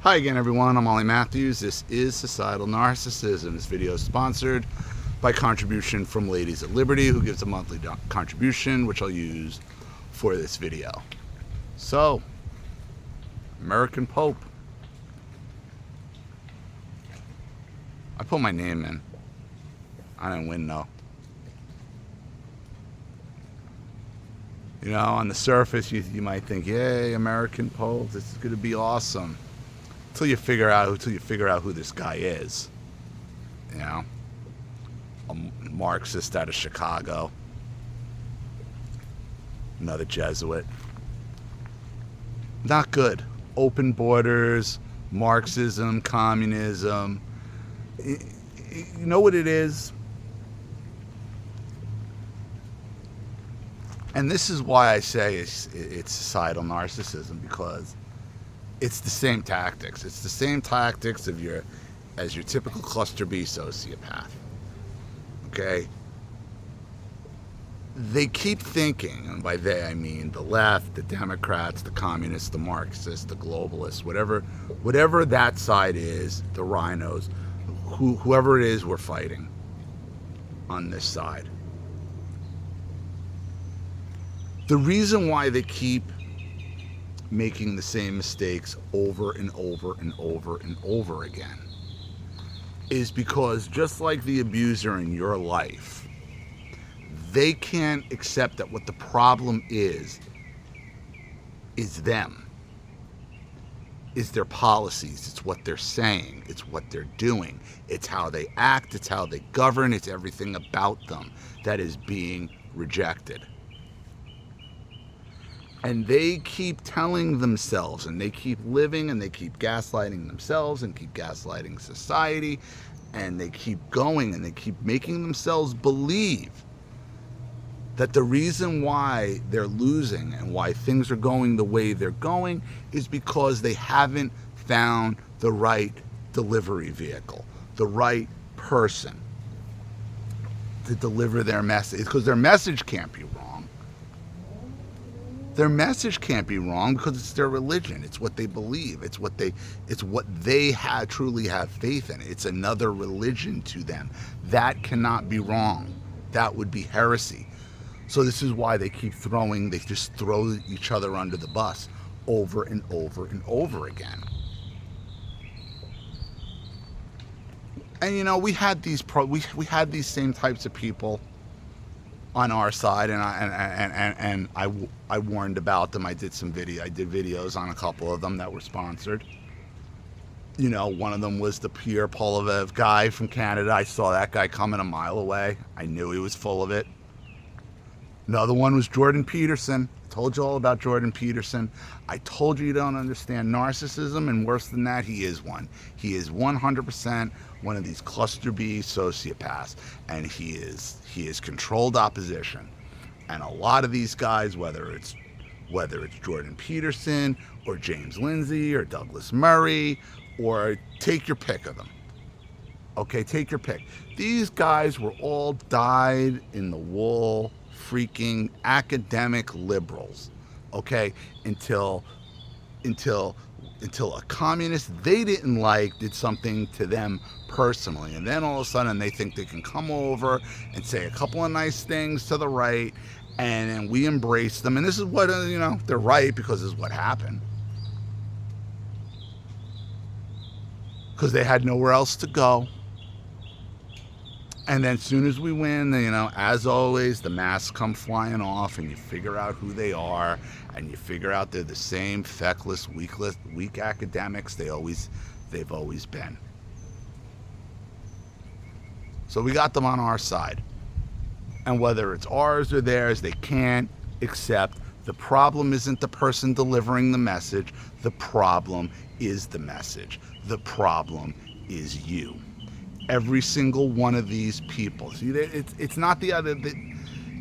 Hi again, everyone. I'm olliemathews. This is Societal Narcissism. This video is sponsored by contribution from Ladies at Liberty, who gives a monthly contribution, which I'll use for this video. So, American Pope. I put my name in. I didn't win, though. You know, on the surface, you might think, yay, American Pope, this is going to be awesome. Until you figure out who this guy is. You know, a Marxist out of Chicago, another Jesuit. Not good. Open borders, Marxism, communism. You know what it is? And this is why I say it's societal narcissism, because it's the same tactics. It's the same tactics as your typical cluster B sociopath. Okay? They keep thinking, and by they I mean the left, the Democrats, the communists, the Marxists, the globalists, whatever that side is, the rhinos, whoever it is we're fighting on this side. The reason why they keep making the same mistakes over and over and over and over again is because, just like the abuser in your life, they can't accept that what the problem is them. Is their policies, it's what they're saying, it's what they're doing, it's how they act, it's how they govern, it's everything about them that is being rejected. And they keep telling themselves, and they keep living, and they keep gaslighting themselves, and keep gaslighting society, and they keep going, and they keep making themselves believe that the reason why they're losing and why things are going the way they're going is because they haven't found the right delivery vehicle, the right person to deliver their message, because their message can't be wrong. Their message can't be wrong because it's their religion. It's what they believe. It's what they truly have faith in. It's another religion to them. That cannot be wrong. That would be heresy. So this is why they just throw each other under the bus over and over and over again. And you know, we had these same types of people on our side, and I warned about them. I did videos on a couple of them that were sponsored. You know, one of them was the Pierre Poilievre guy from Canada. I saw that guy coming a mile away. I knew he was full of it. Another one was Jordan Peterson. I told you all about Jordan Peterson. I told you don't understand narcissism, and worse than that, he is one. He is 100% one of these cluster B sociopaths, and he is controlled opposition. And a lot of these guys, whether it's Jordan Peterson or James Lindsay or Douglas Murray, or take your pick of them. Okay, take your pick. These guys were all dyed-in-the-wool freaking academic liberals, okay, until a communist they didn't like did something to them personally, and then all of a sudden they think they can come over and say a couple of nice things to the right, and we embrace them, and this is what, you know, they're right because this is what happened, because they had nowhere else to go. And then as soon as we win, you know, as always, the masks come flying off, and you figure out who they are, and you figure out they're the same feckless, weak academics they've always been. So we got them on our side. And whether it's ours or theirs, they can't accept the problem isn't the person delivering the message. The problem is the message. The problem is you. Every single one of these people. See, it's not the other.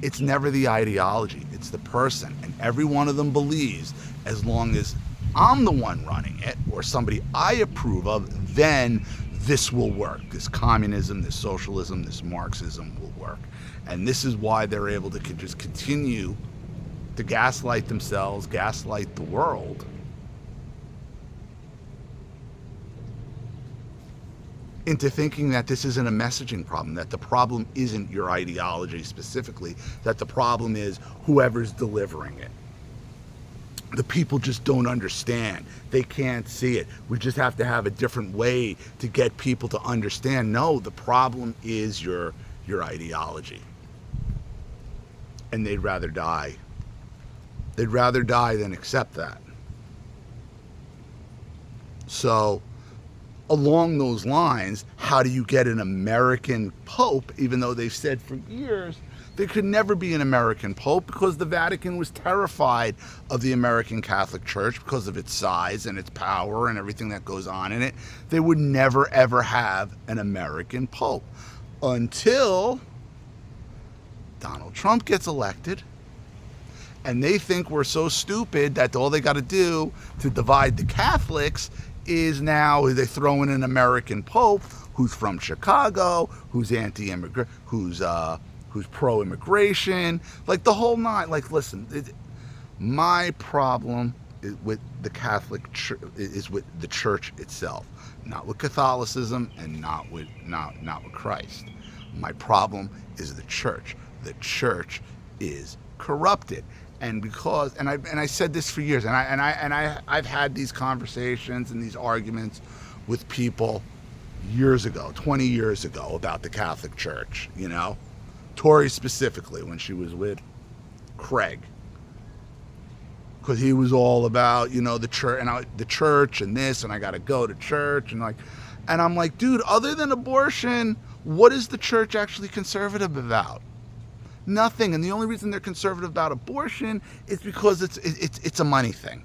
It's never the ideology. It's the person, and every one of them believes as long as I'm the one running it, or somebody I approve of, then this will work. This communism, this socialism, this Marxism will work, and this is why they're able to just continue to gaslight themselves, gaslight the world, into thinking that this isn't a messaging problem, that the problem isn't your ideology specifically, that the problem is whoever's delivering it. The people just don't understand. They can't see it. We just have to have a different way to get people to understand. No, the problem is your ideology. And they'd rather die. They'd rather die than accept that. So, along those lines, how do you get an American Pope, even though they've said for years there could never be an American Pope because the Vatican was terrified of the American Catholic Church because of its size and its power and everything that goes on in it. They would never, ever have an American Pope until Donald Trump gets elected. And they think we're so stupid that all they got to do to divide the Catholics is now they throw in an American Pope who's from Chicago, who's anti-immigrant, who's pro-immigration, like the whole nine. Like, listen, my problem is with the Catholic Church, is with the Church itself, not with Catholicism and not with Christ. My problem is the Church. The Church is corrupted. And because, and I said this for years, I've had these conversations and these arguments with people years ago, 20 years ago, about the Catholic Church, you know, Tori specifically when she was with Craig, because he was all about, you know, the church and this, and I got to go to church, and I'm like, dude, other than abortion, what is the church actually conservative about? Nothing. And the only reason they're conservative about abortion is because it's a money thing.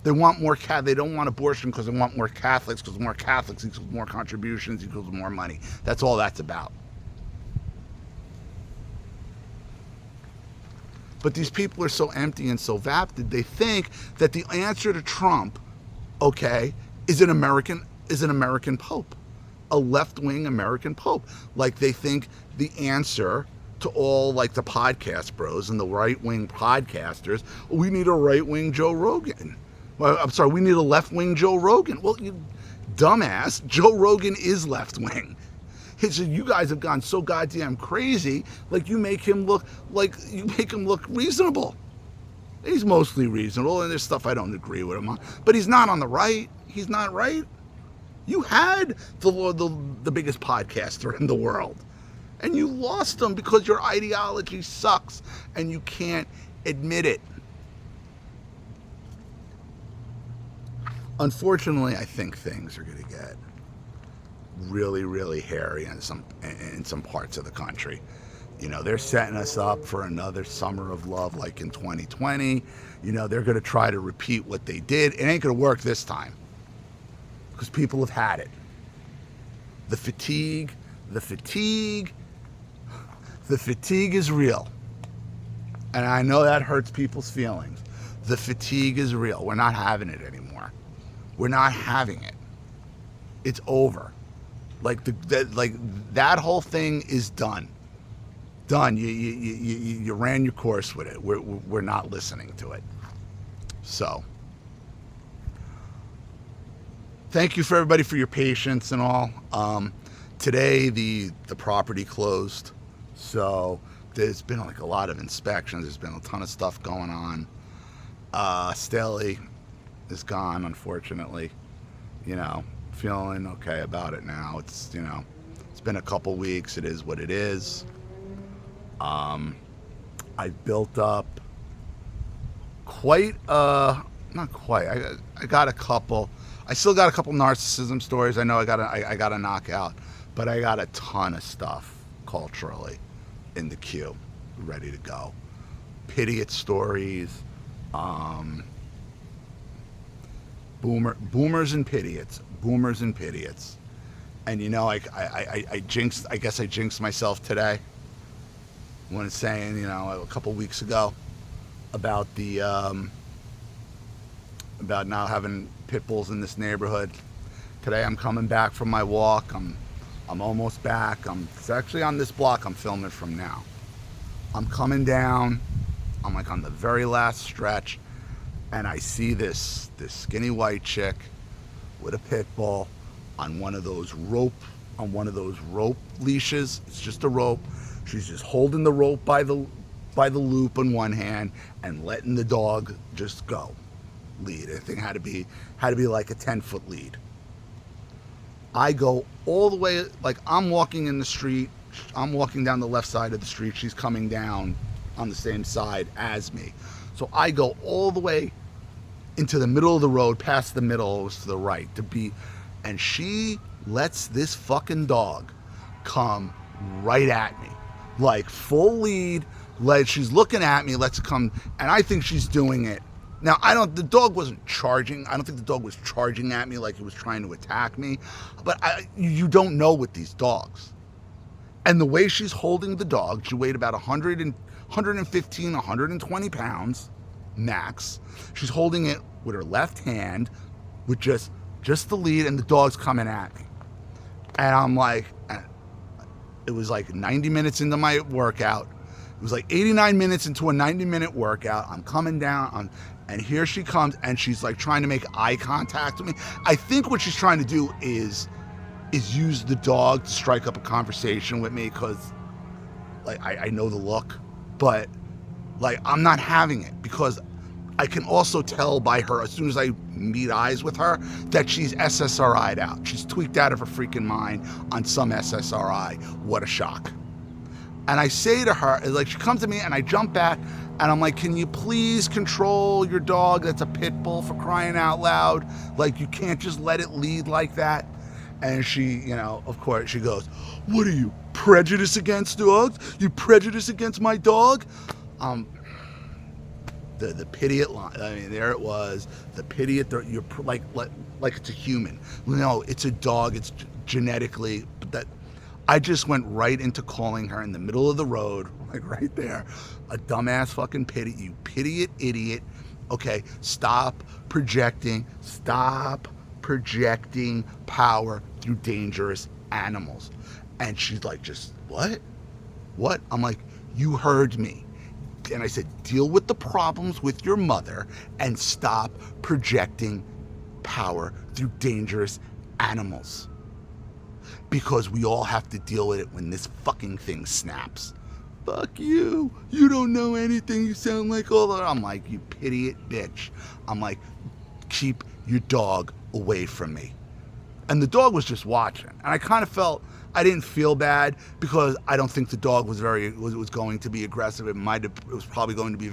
They want more they don't want abortion because they want more Catholics, because more Catholics equals more contributions equals more money. That's all that's about. But these people are so empty and so vapid, they think that the answer to Trump, okay, is an American Pope, a left-wing American Pope. Like, they think the answer to all, like, the podcast bros and the right-wing podcasters, we need a right-wing Joe Rogan. Well, I'm sorry, we need a left-wing Joe Rogan. Well, you dumbass, Joe Rogan is left-wing. You guys have gone so goddamn crazy, like you make him look reasonable. He's mostly reasonable, and there's stuff I don't agree with him on, but he's not on the right. He's not right. You had the biggest podcaster in the world, and you lost him because your ideology sucks, and you can't admit it. Unfortunately, I think things are going to get really, really hairy in some parts of the country. You know, they're setting us up for another summer of love like in 2020. You know, they're going to try to repeat what they did. It ain't going to work this time because people have had it. The fatigue is real. And I know that hurts people's feelings. The fatigue is real. We're not having it anymore. We're not having it. It's over. Like that whole thing is done. Done. You ran your course with it. We're not listening to it. So, thank you for everybody for your patience and all. Today the property closed, so there's been like a lot of inspections. There's been a ton of stuff going on. Staley is gone, unfortunately. You know, feeling okay about it now. It's, you know, it's been a couple weeks. It is what it is. I built up not quite. I got a couple. I still got a couple narcissism stories. I know I got to knock out, but I got a ton of stuff culturally in the queue, ready to go. Pitidiots stories, boomers and Pitidiots. And you know, I guess I jinxed myself today when saying, you know, a couple weeks ago about about now having pit bulls in this neighborhood. Today I'm coming back from my walk. I'm almost back. It's actually on this block I'm filming from now. I'm coming down. I'm like on the very last stretch, and I see this skinny white chick with a pit bull on one of those rope on one of those rope leashes. It's just a rope. She's just holding the rope by the loop in one hand and letting the dog just go. Lead. I think had to be like a 10-foot lead. I go all the way, like I'm walking in the street. I'm walking down the left side of the street. She's coming down on the same side as me. So I go all the way into the middle of the road, past the middle, to the right, and she lets this fucking dog come right at me, like full lead. Like she's looking at me, lets it come, and I think she's doing it. Now, the dog wasn't charging. I don't think the dog was charging at me like he was trying to attack me, but you don't know with these dogs. And the way she's holding the dog, she weighed about 115, 120 pounds max. She's holding it with her left hand with just the lead, and the dog's coming at me. And I'm like, it was like 90 minutes into my workout. It was like 89 minutes into a 90-minute workout. I'm coming down, and here she comes, and she's like trying to make eye contact with me. I think what she's trying to do is use the dog to strike up a conversation with me, because like I know the look, but like I'm not having it, because I can also tell by her, as soon as I meet eyes with her, that she's SSRI'd out. She's tweaked out of her freaking mind on some SSRI. What a shock. And I say to her, like she comes to me and I jump back and I'm like, can you please control your dog? That's a pit bull, for crying out loud. Like you can't just let it lead like that. And she, of course, she goes, what are you, prejudiced against dogs? You prejudice against my dog? The Pitiot line, I mean, there it was. The Pitiot, you're like it's a human. No, it's a dog. It's genetically, that I just went right into calling her in the middle of the road, like right there, a dumbass fucking Pitiot, you Pitiot idiot. Okay, stop projecting power through dangerous animals. And she's like, just what? I'm like, you heard me. And I said, deal with the problems with your mother and stop projecting power through dangerous animals. Because we all have to deal with it when this fucking thing snaps. Fuck you. You don't know anything. You sound like all that. I'm like, you Pitiot bitch. I'm like, keep your dog away from me. And the dog was just watching. And I kind of felt, I didn't feel bad, because I don't think the dog was going to be aggressive. It was probably going to be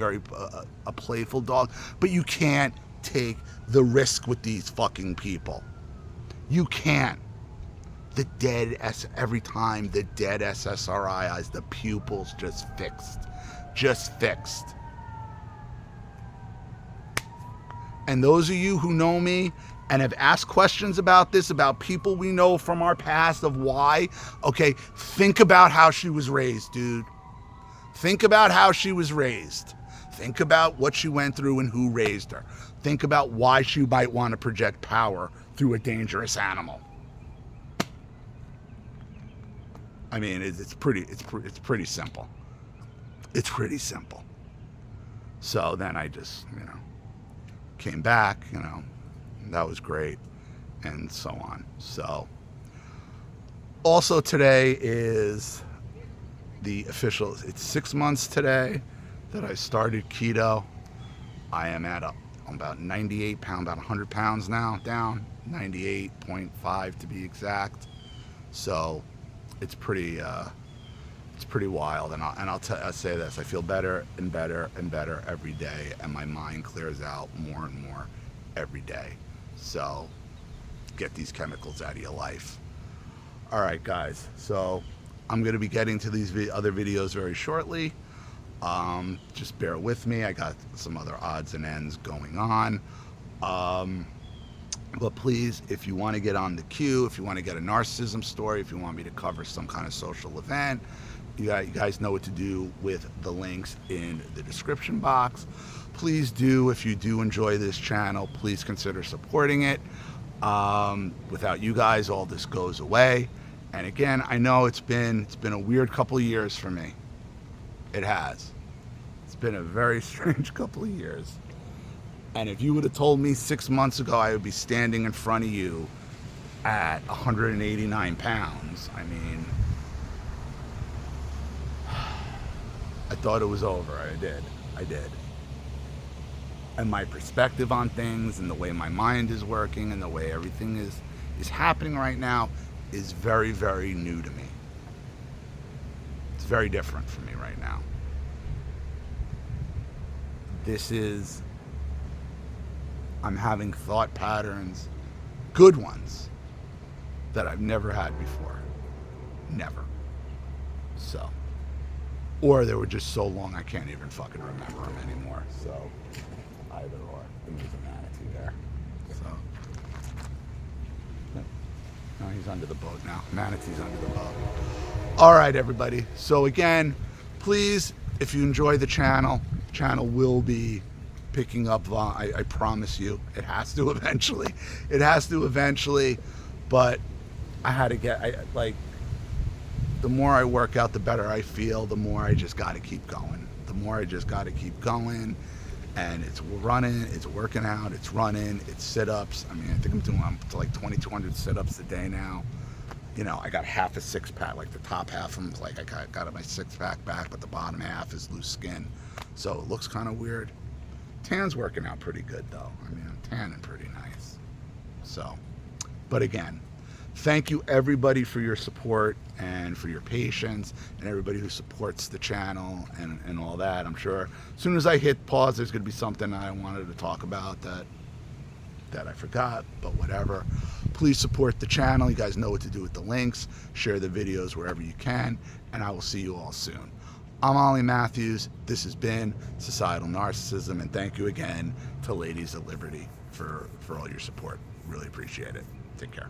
a playful dog. But you can't take the risk with these fucking people. You can't. Every time the dead SSRI eyes, the pupils just fixed. And those of you who know me and have asked questions about this, about people we know from our past of why, okay, think about how she was raised, dude. Think about how she was raised. Think about what she went through and who raised her. Think about why she might want to project power through a dangerous animal. I mean, it's pretty simple. It's pretty simple. So then I just, came back, that was great, and so on. So also today is the official, it's 6 months today that I started keto. I am at about 98 pounds, about 100 pounds now, down 98.5 to be exact. So it's pretty wild, and I'll say this: I feel better and better and better every day, and my mind clears out more and more every day. So get these chemicals out of your life. All right, guys. So I'm going to be getting to these other videos very shortly. Just bear with me. I got some other odds and ends going on. But please, if you want to get on the queue, if you want to get a narcissism story, if you want me to cover some kind of social event, you guys know what to do with the links in the description box. Please do, if you do enjoy this channel, please consider supporting it. Without you guys, all this goes away. And again, I know it's been a weird couple of years for me. It has. It's been a very strange couple of years. And if you would have told me 6 months ago I would be standing in front of you at 189 pounds, I mean, I thought it was over. I did. And my perspective on things and the way my mind is working and the way everything is happening right now is very, very new to me. It's very different for me right now. I'm having thought patterns, good ones, that I've never had before. Never. So. Or they were just so long I can't even fucking remember them anymore. So, either or. There's a manatee there. So. No, he's under the boat now. Manatee's under the boat. All right, everybody. So again, please, if you enjoy the channel will be picking up. I promise you, it has to eventually. It has to eventually. But I had to get. The more I work out, the better I feel. The more I just got to keep going. And it's running, it's working out, it's running, it's sit-ups. I mean, I think I'm doing up to like 2,200 sit-ups a day now. You know, I got half a six-pack, like the top half of them is like I got my six-pack back, but the bottom half is loose skin. So it looks kind of weird. Tan's working out pretty good, though. I mean, I'm tanning pretty nice. So, but again, thank you everybody for your support and for your patience, and everybody who supports the channel and all that. I'm sure as soon as I hit pause, there's going to be something I wanted to talk about that I forgot, but whatever. Please support the channel. You guys know what to do with the links. Share the videos wherever you can, and I will see you all soon. I'm Ollie Matthews. This has been Societal Narcissism, and thank you again to Ladies of Liberty for all your support. Really appreciate it. Take care.